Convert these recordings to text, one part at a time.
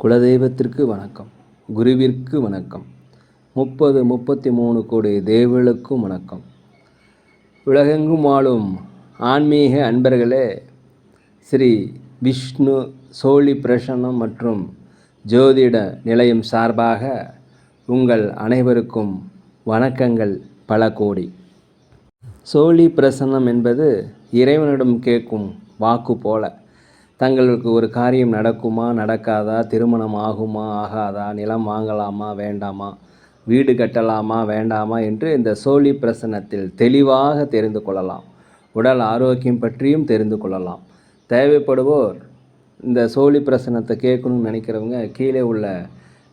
குலதெய்வத்திற்கு வணக்கம், குருவிற்கு வணக்கம், 33 கோடி தேவர்களுக்கும் வணக்கம். உலகெங்கும் வாழும் ஆன்மீக அன்பர்களே, ஸ்ரீ விஷ்ணு சோழி பிரசன்னம் மற்றும் ஜோதிட நிலையம் சார்பாக உங்கள் அனைவருக்கும் வணக்கங்கள் பல கோடி. சோழி பிரசன்னம் என்பது இறைவனிடம் கேட்கும் வாக்கு போல. தங்களுக்கு ஒரு காரியம் நடக்குமா நடக்காதா, திருமணம் ஆகுமா ஆகாதா, நிலம் வாங்கலாமா வேண்டாமா, வீடு கட்டலாமா வேண்டாமா என்று இந்த சோழி பிரசன்னத்தில் தெளிவாக தெரிந்து கொள்ளலாம். உடல் ஆரோக்கியம் பற்றியும் தெரிந்து கொள்ளலாம். தேவைப்படுவோர் இந்த சோழி பிரசன்னத்தை கேட்கணும்னு நினைக்கிறவங்க கீழே உள்ள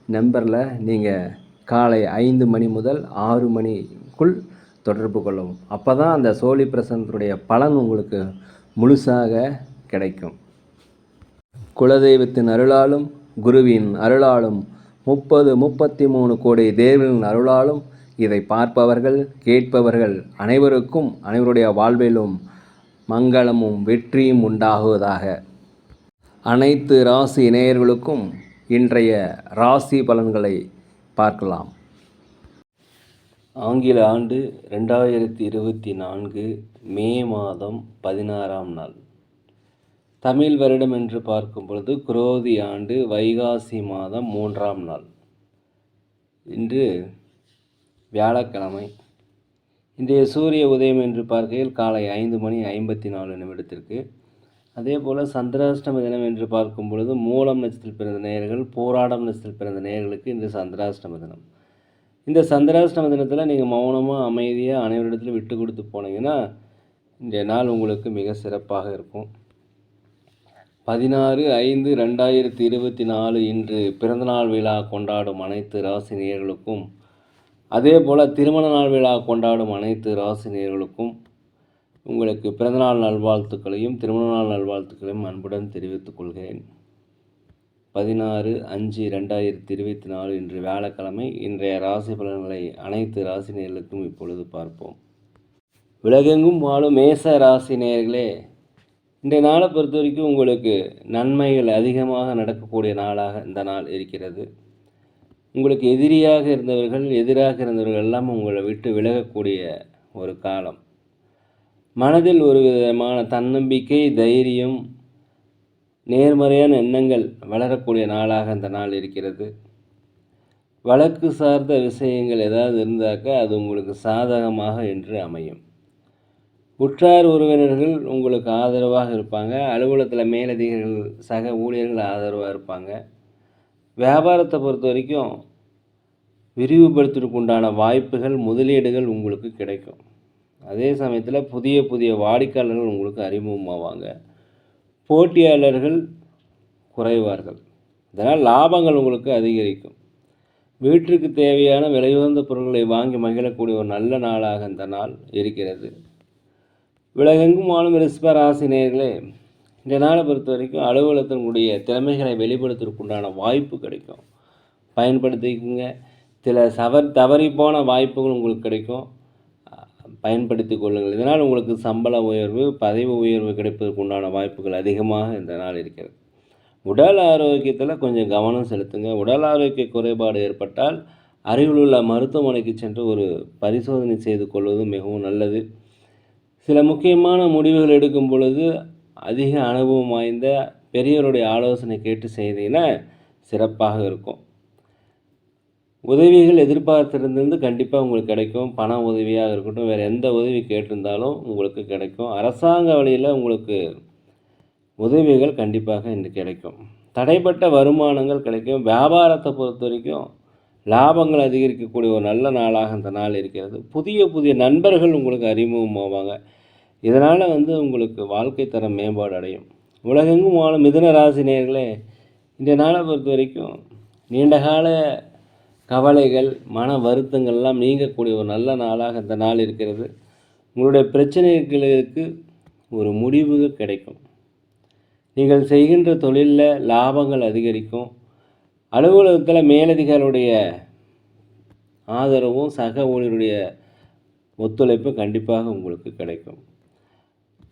நம்பரில் நீங்கள் காலை 5 மணி முதல் 6 மணிக்குள் தொடர்பு கொள்ளவும். அப்போ தான் அந்த சோழி பிரசன்னத்துடைய பலன் உங்களுக்கு முழுசாக கிடைக்கும். குலதெய்வத்தின் அருளாலும் குருவின் அருளாலும் 33 கோடி தேவர்களின் அருளாலும் இதை பார்ப்பவர்கள் கேட்பவர்கள் அனைவருக்கும் அனைவருடைய வாழ்விலும் மங்களமும் வெற்றியும் உண்டாகுவதாக. அனைத்து ராசி நேயர்களுக்கும் இன்றைய ராசி பலன்களை பார்க்கலாம். ஆங்கில ஆண்டு 2024 மே மாதம் 16ஆம் நாள். தமிழ் வருடம் என்று பார்க்கும் பொழுது குரோதி ஆண்டு வைகாசி மாதம் 3ஆம் நாள். இன்று வியாழக்கிழமை. இன்றைய சூரிய உதயம் என்று பார்க்கையில் காலை 5 மணி 54 நிமிடத்திற்கு. அதே போல் சந்திராஷ்டம தினம் என்று பார்க்கும் பொழுது மூலம் நட்சத்திரத்தில் பிறந்த நேயர்கள், போராடம் நட்சத்திரத்தில் பிறந்த நேயர்களுக்கு இன்று சந்திராஷ்டம தினம். இந்த சந்திராஷ்டம தினத்தில் நீங்கள் மௌனமாக அமைதியாக அனைவரிடத்திலும் விட்டு கொடுத்து போனீங்கன்னா இன்றைய நாள் உங்களுக்கு மிக சிறப்பாக இருக்கும். 16/5/2024 இன்று பிறந்தநாள் விழா கொண்டாடும் அனைத்து ராசி நேயர்களுக்கும், அதே போல் திருமண நாள் விழா கொண்டாடும் அனைத்து ராசி நேயர்களுக்கும் உங்களுக்கு பிறந்தநாள் நல்வாழ்த்துக்களையும் திருமண நாள் நல்வாழ்த்துக்களையும் அன்புடன் தெரிவித்துக் கொள்கிறேன். 16/5/2024 இன்று வியாழக்கிழமை. இன்றைய ராசி பலன்களை அனைத்து ராசி நேயர்களுக்கும் இப்பொழுது பார்ப்போம். உலகெங்கும் வாழும் மேச ராசி நேயர்களே, இன்றைய நாளை பொறுத்த வரைக்கும் உங்களுக்கு நன்மைகள் அதிகமாக நடக்கக்கூடிய நாளாக இந்த நாள் இருக்கிறது. உங்களுக்கு எதிராக இருந்தவர்கள் எல்லாம் உங்களை விட்டு விலகக்கூடிய ஒரு காலம். மனதில் ஒரு விதமான தன்னம்பிக்கை, தைரியம், நேர்மறையான எண்ணங்கள் வளரக்கூடிய நாளாக இந்த நாள் இருக்கிறது. வழக்கு சார்ந்த விஷயங்கள் ஏதாவது இருந்தாக்க அது உங்களுக்கு சாதகமாக என்று அமையும். உற்றார் உறவினர்கள் உங்களுக்கு ஆதரவாக இருப்பாங்க. அலுவலகத்தில் மேலதிகாரிகள், சக ஊழியர்கள் ஆதரவாக இருப்பாங்க. வியாபாரத்தை பொறுத்த வரைக்கும் விரிவுபடுத்துவதற்கு உண்டான வாய்ப்புகள், முதலீடுகள் உங்களுக்கு கிடைக்கும். அதே சமயத்தில் புதிய புதிய வாடிக்கையாளர்கள் உங்களுக்கு அறிமுகமாவாங்க. போட்டியாளர்கள் குறைவார்கள். இதனால் லாபங்கள் உங்களுக்கு அதிகரிக்கும். வீட்டிற்கு தேவையான விலையுயர்ந்த பொருட்களை வாங்கி மகிழக்கூடிய ஒரு நல்ல நாளாக இந்த நாள் இருக்கிறது. உலகெங்கும் வாழும் ரிஷப ராசி நேயர்களே, இந்த நாளை பொறுத்த வரைக்கும் அலுவலகத்தினுடைய திறமைகளை வெளிப்படுத்துவதற்குண்டான வாய்ப்பு கிடைக்கும். பயன்படுத்திக்கோங்க. சில தவறி போன வாய்ப்புகள் உங்களுக்கு கிடைக்கும். பயன்படுத்தி கொள்ளுங்கள். இதனால் உங்களுக்கு சம்பள உயர்வு, பதவி உயர்வு கிடைப்பதற்கு உண்டான வாய்ப்புகள் அதிகமாக இந்த நாள் இருக்கிறது. உடல் ஆரோக்கியத்தில் கொஞ்சம் கவனம் செலுத்துங்க. உடல் ஆரோக்கிய குறைபாடு ஏற்பட்டால் அருகில் உள்ள மருத்துவமனைக்கு சென்று ஒரு பரிசோதனை செய்து கொள்வது மிகவும் நல்லது. சில முக்கியமான முடிவுகள் எடுக்கும் பொழுது அதிக அனுபவம் வாய்ந்த பெரியவருடைய ஆலோசனை கேட்டு செய்தீங்கன்னா சிறப்பாக இருக்கும். உதவிகள் எதிர்பார்த்திருந்து கண்டிப்பாக உங்களுக்கு கிடைக்கும். பண உதவியாக இருக்கட்டும், வேறு எந்த உதவி கேட்டிருந்தாலும் உங்களுக்கு கிடைக்கும். அரசாங்க வழியில் உங்களுக்கு உதவிகள் கண்டிப்பாக இன்று கிடைக்கும். தடைப்பட்ட வருமானங்கள் கிடைக்கும். வியாபாரத்தை பொறுத்த வரைக்கும் லாபங்கள் அதிகரிக்கக்கூடிய ஒரு நல்ல நாளாக இந்த நாள் இருக்கிறது. புதிய புதிய நண்பர்கள் உங்களுக்கு அறிமுகமாவாங்க. இதனால் உங்களுக்கு வாழ்க்கை தரம் மேம்பாடு அடையும். உலகெங்கும் வாழும் மிதுன ராசி நேயர்களே, இந்த நாளை பொறுத்த வரைக்கும் நீண்டகால கவலைகள், மன வருத்தங்கள்லாம் நீங்கக்கூடிய ஒரு நல்ல நாளாக இந்த நாள் இருக்கிறது. உங்களுடைய பிரச்சனைகளுக்கு ஒரு முடிவு கிடைக்கும். நீங்கள் செய்கின்ற தொழிலில் லாபங்கள் அதிகரிக்கும். அலுவலகத்தில் மேலதிகாரிகளுடைய ஆதரவும் சக ஊழியருடைய ஒத்துழைப்பு கண்டிப்பாக உங்களுக்கு கிடைக்கும்.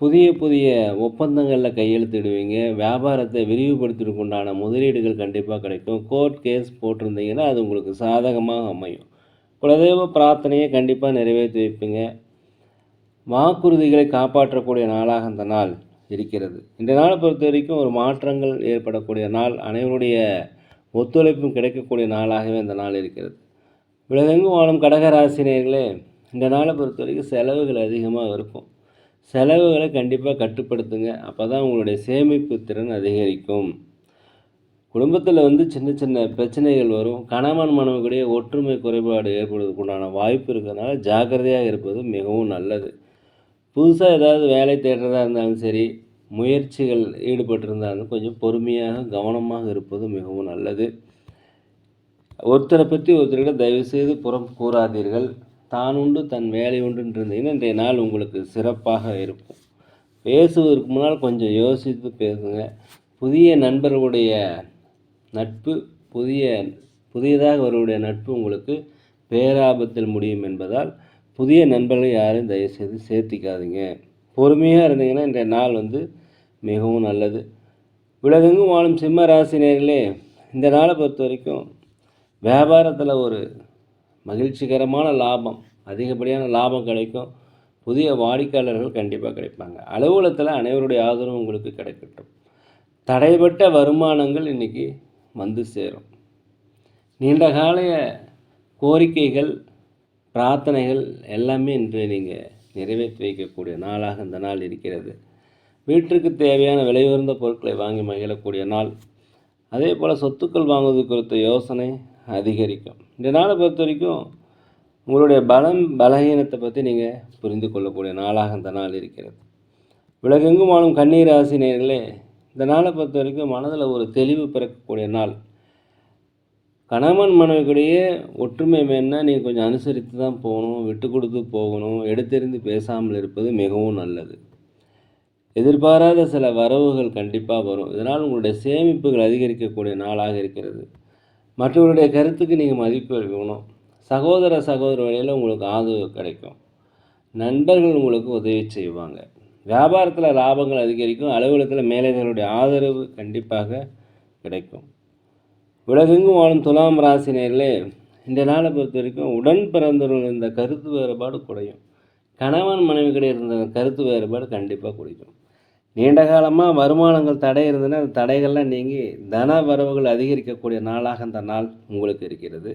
புதிய புதிய ஒப்பந்தங்களில் கையெழுத்திடுவீங்க. வியாபாரத்தை விரிவுபடுத்துறதுக்கு உண்டான முதலீடுகள் கண்டிப்பாக கிடைக்கும். கோர்ட் கேஸ் போட்டிருந்தீங்கன்னா அது உங்களுக்கு சாதகமாக அமையும். குலதெய்வ பிரார்த்தனையை கண்டிப்பாக நிறைவேற்றி வைப்பீங்க. வாக்குறுதிகளை காப்பாற்றக்கூடிய நாளாக அந்த நாள் இருக்கிறது. இந்த நாளை பொறுத்த வரைக்கும் ஒரு மாற்றங்கள் ஏற்படக்கூடிய நாள், அனைவருடைய ஒத்துழைப்பும் கிடைக்கக்கூடிய நாளாகவே இந்த நாள் இருக்கிறது. உலகெங்கும் வாழும் கடகராசினியர்களே, இந்த நாளை பொறுத்த வரைக்கும் செலவுகள் அதிகமாக இருக்கும். செலவுகளை கண்டிப்பாக கட்டுப்படுத்துங்க. அப்போ தான் உங்களுடைய சேமிப்பு திறன் அதிகரிக்கும். குடும்பத்தில் சின்ன சின்ன பிரச்சனைகள் வரும். கணவன் மனைவியுடைய ஒற்றுமை குறைபாடு ஏற்படுவதற்கு உண்டான வாய்ப்பு இருக்கிறதுனால ஜாக்கிரதையாக இருப்பது மிகவும் நல்லது. புதுசாக ஏதாவது வேலை தேடுறதா இருந்தாலும் சரி, முயற்சிகள் ஈடுபட்டிருந்தாலும் கொஞ்சம் பொறுமையாக கவனமாக இருப்பது மிகவும் நல்லது. ஒருத்தரை பற்றி ஒருத்தரிடம் தயவுசெய்து புறம் கூறாதீர்கள். தான் உண்டு தன் வேலை உண்டுன்னு இருந்தீங்கன்னா இன்றைய நாள் உங்களுக்கு சிறப்பாக இருக்கும். பேசுவதற்கு முன்னால் கொஞ்சம் யோசித்து பேசுங்க. புதிய நண்பர்களுடைய நட்பு, புதியதாக வருடைய நட்பு உங்களுக்கு பேராபத்தில் முடியும் என்பதால் புதிய நண்பர்களை யாரும் தயவுசெய்து சேர்த்திக்காதீங்க. பொறுமையாக இருந்தீங்கன்னா இன்றைய நாள் மிகவும் நல்லது. உலகெங்கும் வாழும் சிம்ம ராசினியர்களே, இந்த நாளை பொறுத்த வரைக்கும் வியாபாரத்தில் ஒரு மகிழ்ச்சிகரமான லாபம், அதிகப்படியான லாபம் கிடைக்கும். புதிய வாடிக்கையாளர்கள் கண்டிப்பாக கிடைப்பாங்க. அலுவலகத்தில் அனைவருடைய ஆதரவும் உங்களுக்கு கிடைக்கட்டும். தடைப்பட்ட வருமானங்கள் இன்றைக்கி சேரும். நீண்ட கால கோரிக்கைகள், பிரார்த்தனைகள் எல்லாமே இன்று நீங்கள் நிறைவேற்றி வைக்கக்கூடிய நாளாக இந்த நாள் இருக்கிறது. வீட்டிற்கு தேவையான விலை உயர்ந்த பொருட்களை வாங்கி மகிழக்கூடிய நாள். அதே போல் சொத்துக்கள் வாங்குவது குறித்த யோசனை அதிகரிக்கும். இந்த நாளை பொறுத்த வரைக்கும் உங்களுடைய பலகீனத்தை பற்றி நீங்கள் புரிந்து கொள்ளக்கூடிய நாளாக இந்த நாள் இருக்கிறது. உலகெங்கும் வாழும் கன்னி ராசினியர்களே, இந்த நாளை பொறுத்த வரைக்கும் மனதில் ஒரு தெளிவு பிறக்கக்கூடிய நாள். கணவன் மனைவிக்குடைய ஒற்றுமை வேணுன்னா நீங்கள் கொஞ்சம் அனுசரித்து தான் போகணும், விட்டு கொடுத்து போகணும், எடுத்தெறிந்து பேசாமல் இருப்பது மிகவும் நல்லது. எதிர்பாராத சில வரவுகள் கண்டிப்பாக வரும். இதனால் உங்களுடைய சேமிப்புகள் அதிகரிக்கக்கூடிய நாளாக இருக்கிறது. மற்றவருடைய கருத்துக்கு நீங்கள் மதிப்பு அளிக்கணும். சகோதர வழியில் உங்களுக்கு ஆதரவு கிடைக்கும். நண்பர்கள் உங்களுக்கு உதவி செய்வாங்க. வியாபாரத்தில் லாபங்கள் அதிகரிக்கும். அலுவலகத்தில் மேலதிகாரிகளுடைய ஆதரவு கண்டிப்பாக கிடைக்கும். உலகெங்கும் வாழும் துலாம் ராசினியர்களே, இந்த நாளை பொறுத்த வரைக்கும் உடன் பிறந்தவர்கள் இருந்த கருத்து வேறுபாடு குறையும். கணவன் மனைவி கிடையாது இருந்த கருத்து வேறுபாடு கண்டிப்பாக குறைக்கும். நீண்ட காலமாக வருமானங்கள் தடை இருந்ததுன்னா அந்த தடைகள்லாம் நீங்கி தன வரவுகள் அதிகரிக்கக்கூடிய நாளாக அந்த நாள் உங்களுக்கு இருக்கிறது.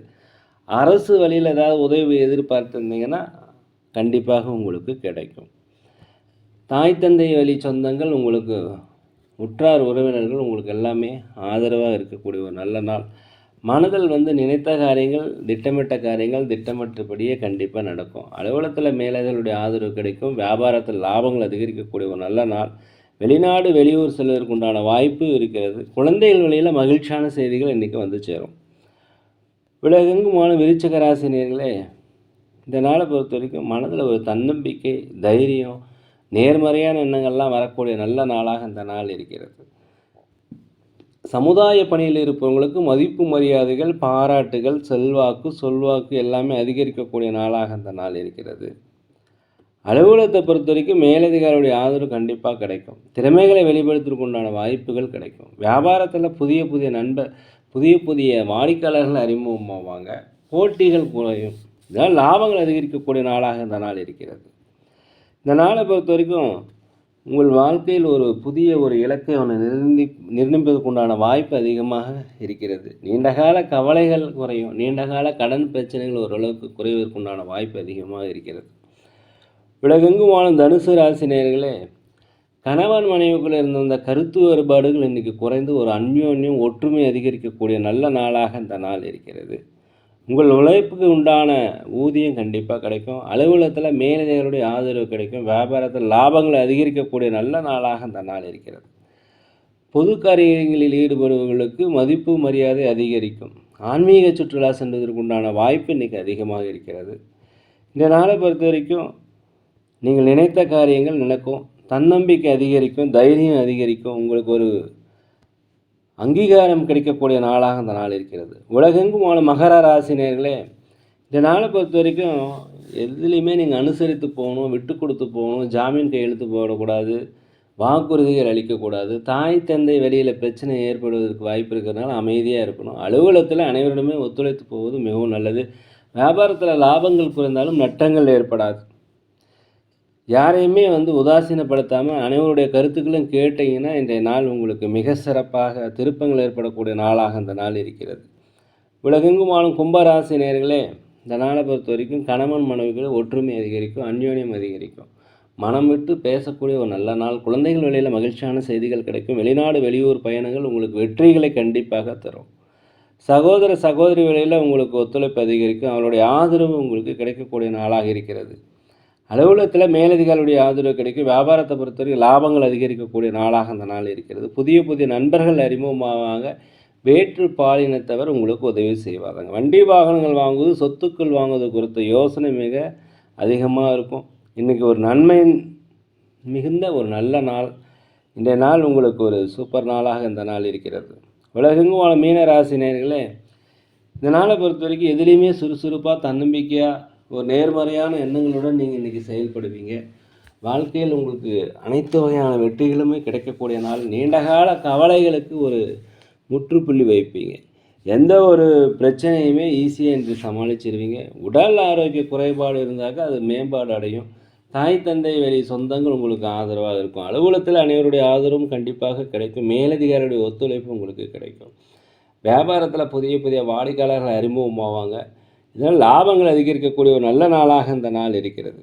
அரசு வழியில் ஏதாவது உதவி எதிர்பார்த்துருந்தீங்கன்னா கண்டிப்பாக உங்களுக்கு கிடைக்கும். தாய் தந்தை வழி சொந்தங்கள், உங்களுக்கு உற்றார் உறவினர்கள் உங்களுக்கு எல்லாமே ஆதரவாக இருக்கக்கூடிய ஒரு நல்ல நாள். மனதில் நினைத்த காரியங்கள், திட்டமிட்ட காரியங்கள் திட்டமிட்டபடியே கண்டிப்பாக நடக்கும். அலுவலகத்தில் மேலதிகாரிகளுடைய ஆதரவு கிடைக்கும். வியாபாரத்தில் லாபங்கள் அதிகரிக்கக்கூடிய ஒரு நல்ல நாள். வெளிநாடு வெளியூர் செல்வதற்கு உண்டான வாய்ப்பு இருக்கிறது. குழந்தைகள் வழியில் மகிழ்ச்சியான செய்திகள் இன்றைக்கி சேரும். உலகெங்குமான விருச்சிக ராசினியர்களே, இந்த நாளை பொறுத்த வரைக்கும் மனதில் ஒரு தன்னம்பிக்கை, தைரியம், நேர்மறையான எண்ணங்கள்லாம் வரக்கூடிய நல்ல நாளாக இந்த நாள் இருக்கிறது. சமுதாய பணியில் இருப்பவங்களுக்கு மதிப்பு மரியாதைகள், பாராட்டுகள், செல்வாக்கு, சொல்வாக்கு எல்லாமே அதிகரிக்கக்கூடிய நாளாக இந்த நாள் இருக்கிறது. அலுவலகத்தை பொறுத்த வரைக்கும் மேலதிகாரியுடைய ஆதரவு கண்டிப்பாக கிடைக்கும். திறமைகளை வெளிப்படுத்துவதற்கு உண்டான வாய்ப்புகள் கிடைக்கும். வியாபாரத்தில் புதிய புதிய வாடிக்கையாளர்கள் அறிமுகமாவாங்க. போட்டிகள் குறையும். இதனால் லாபங்கள் அதிகரிக்கக்கூடிய நாளாக இந்த நாள் இருக்கிறது. இந்த நாளை பொறுத்த வரைக்கும் உங்கள் வாழ்க்கையில் ஒரு புதிய இலக்கை நிர்ணயிப்பதற்கு உண்டான வாய்ப்பு அதிகமாக இருக்கிறது. நீண்டகால கவலைகள் குறையும். நீண்டகால கடன் பிரச்சனைகள் ஓரளவுக்கு குறைவதற்கு உண்டான வாய்ப்பு அதிகமாக இருக்கிறது. உலகெங்கும் வாழும் தனுசு ராசினியர்களே, கணவன் மனைவிக்குள்ளே இருந்த அந்த கருத்து வேறுபாடுகள் இன்றைக்கி குறைந்து ஒரு அந்யோன்யம், ஒற்றுமை அதிகரிக்கக்கூடிய நல்ல நாளாக இந்த நாள் இருக்கிறது. உங்கள் உழைப்புக்கு உண்டான ஊதியம் கண்டிப்பாக கிடைக்கும். அலுவலகத்தில் மேலதிகாரிகளுடைய ஆதரவு கிடைக்கும். வியாபாரத்தில் லாபங்களை அதிகரிக்கக்கூடிய நல்ல நாளாக இந்த நாள் இருக்கிறது. பொது காரியங்களில் ஈடுபடுபவர்களுக்கு மதிப்பு மரியாதை அதிகரிக்கும். ஆன்மீக சுற்றுலா சென்றதற்கு உண்டான வாய்ப்பு இன்றைக்கி அதிகமாக இருக்கிறது. இந்த நாளை பொறுத்த வரைக்கும் நீங்கள் நினைத்த காரியங்கள் நடக்கும். தன்னம்பிக்கை அதிகரிக்கும். தைரியம் அதிகரிக்கும். உங்களுக்கு ஒரு அங்கீகாரம் கிடைக்கக்கூடிய நாளாக அந்த நாள் இருக்கிறது. உலகெங்கும் மகர ராசினியர்களே, இந்த நாளை பொறுத்த வரைக்கும் எதுலேயுமே நீங்கள் அனுசரித்து போகணும், விட்டு கொடுத்து போகணும், ஜாமீன் கையெழுத்து போடக்கூடாது, வாக்குறுதிகள் அளிக்கக்கூடாது. தாய் தந்தை வெளியில் பிரச்சனை ஏற்படுவதற்கு வாய்ப்பு இருக்கிறதுனால அமைதியாக இருக்கணும். அலுவலகத்தில் அனைவரிடமே ஒத்துழைத்து போவது மிகவும் நல்லது. வியாபாரத்தில் லாபங்கள் குறைந்தாலும் நட்டங்கள் ஏற்படாது. யாரையுமே உதாசீனப்படுத்தாமல் அனைவருடைய கருத்துக்களும் கேட்டீங்கன்னா இன்றைய நாள் உங்களுக்கு மிக சிறப்பாக திருப்பங்கள் ஏற்படக்கூடிய நாளாக இந்த நாள் இருக்கிறது. உலகெங்கும் வாழும் கும்பராசி நேயர்களே, இந்த நாளை பொறுத்த வரைக்கும் கணவன் மனைவிகளை ஒற்றுமை அதிகரிக்கும், அந்யோன்யம் அதிகரிக்கும். மனம் விட்டு பேசக்கூடிய ஒரு நல்ல நாள். குழந்தைகள் வழியில் மகிழ்ச்சியான செய்திகள் கிடைக்கும். வெளிநாடு வெளியூர் பயணங்கள் உங்களுக்கு வெற்றிகளை கண்டிப்பாக தரும். சகோதர சகோதரி வழியில் உங்களுக்கு ஒத்துழைப்பு அதிகரிக்கும். அவருடைய ஆதரவு உங்களுக்கு கிடைக்கக்கூடிய நாளாக இருக்கிறது. அலுவலகத்தில் மேலதிகாரியுடைய ஆதரவு கிடைக்கும். வியாபாரத்தை பொறுத்தவரைக்கும் லாபங்கள் அதிகரிக்கக்கூடிய நாளாக அந்த நாள் இருக்கிறது. புதிய புதிய நண்பர்கள் அறிமுகமாவாங்க. வேற்று பாலினத்தவர் உங்களுக்கு உதவி செய்வாங்க. வண்டி வாகனங்கள் வாங்குவது, சொத்துக்கள் வாங்குவது குறித்த யோசனை மிக அதிகமாக இருக்கும். இன்றைக்கி ஒரு நன்மை மிகுந்த ஒரு நல்ல நாள். இன்றைய நாள் உங்களுக்கு ஒரு சூப்பர் நாளாக இந்த நாள் இருக்கிறது. உலகெங்கும் வாழ மீன ராசி நேயர்களே, இந்த நாளை பொறுத்த வரைக்கும் எதுலேயுமே சுறுசுறுப்பாக தன்னம்பிக்கையாக ஒரு நேர்மறையான எண்ணங்களுடன் நீங்கள் இன்றைக்கி செயல்படுவீங்க. வாழ்க்கையில் உங்களுக்கு அனைத்து வகையான வெற்றிகளுமே கிடைக்கக்கூடிய நாள். நீண்டகால கவலைகளுக்கு ஒரு முற்றுப்புள்ளி வைப்பீங்க. எந்த ஒரு பிரச்சனையுமே ஈஸியாக என்று சமாளிச்சிருவீங்க. உடல் ஆரோக்கிய குறைபாடு இருந்தாக்க அது மேம்பாடு அடையும். தாய் தந்தை வழி சொந்தங்கள் உங்களுக்கு ஆதரவாக இருக்கும். அலுவலகத்தில் அனைவருடைய ஆதரவும் கண்டிப்பாக கிடைக்கும். மேலதிகாரியுடைய ஒத்துழைப்பு உங்களுக்கு கிடைக்கும். வியாபாரத்தில் புதிய புதிய வாடிக்கையாளர்கள் அறிமுகமாவாங்க. இதனால் லாபங்கள் அதிகரிக்கக்கூடிய ஒரு நல்ல நாளாக இந்த நாள் இருக்கிறது.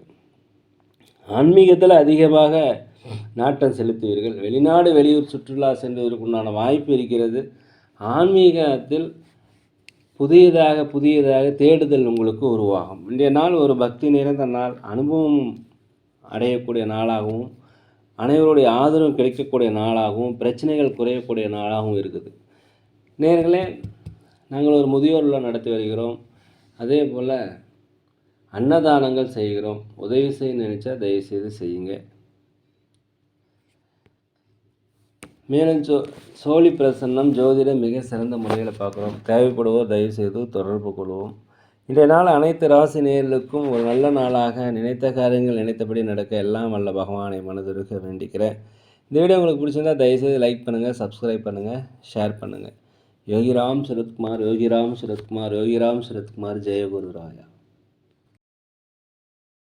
ஆன்மீகத்தில் அதிகமாக நாட்டம் செலுத்துவீர்கள். வெளிநாடு வெளியூர் சுற்றுலா செல்வதற்குண்டான வாய்ப்பு இருக்கிறது. ஆன்மீகத்தில் புதியதாக தேடுதல் உங்களுக்கு உருவாகும். இன்றைய நாள் ஒரு பக்தி நிறைந்த நாள். அனுபவம் அடையக்கூடிய நாளாகவும், அனைவருடைய ஆதரவு கிடைக்கக்கூடிய நாளாகவும், பிரச்சனைகள் குறையக்கூடிய நாளாகவும் இருக்குது. நேயர்களே, நாங்கள் ஒரு முதியோர் இல்லம் நடத்தி வருகிறோம். அதே போல் அன்னதானங்கள் செய்கிறோம். உதவி செய்ய நினைச்சா தயவுசெய்து செய்யுங்க. மேலும் சோழி பிரசன்னம் ஜோதிடம் மிக சிறந்த முறையில் பார்க்குறோம். தேவைப்படுவோர் தயவுசெய்து தொடர்பு கொள்வோம். இன்றைய நாள் அனைத்து ராசி நேயர்களுக்கும் ஒரு நல்ல நாளாக, நினைத்த காரியங்கள் நினைத்தபடி நடக்க எல்லாம் வல்ல பகவானை மனதுருக வேண்டிக்கிறேன். இந்த வீடியோ உங்களுக்கு பிடிச்சிருந்தால் தயவுசெய்து லைக் பண்ணுங்கள், சப்ஸ்கிரைப் பண்ணுங்கள், ஷேர் பண்ணுங்கள். யோகிராம் சரத்குமார், யோகிராம் சரத்குமார், யோகிராம் சரத்குமார். ஜெயகுரு ராயா.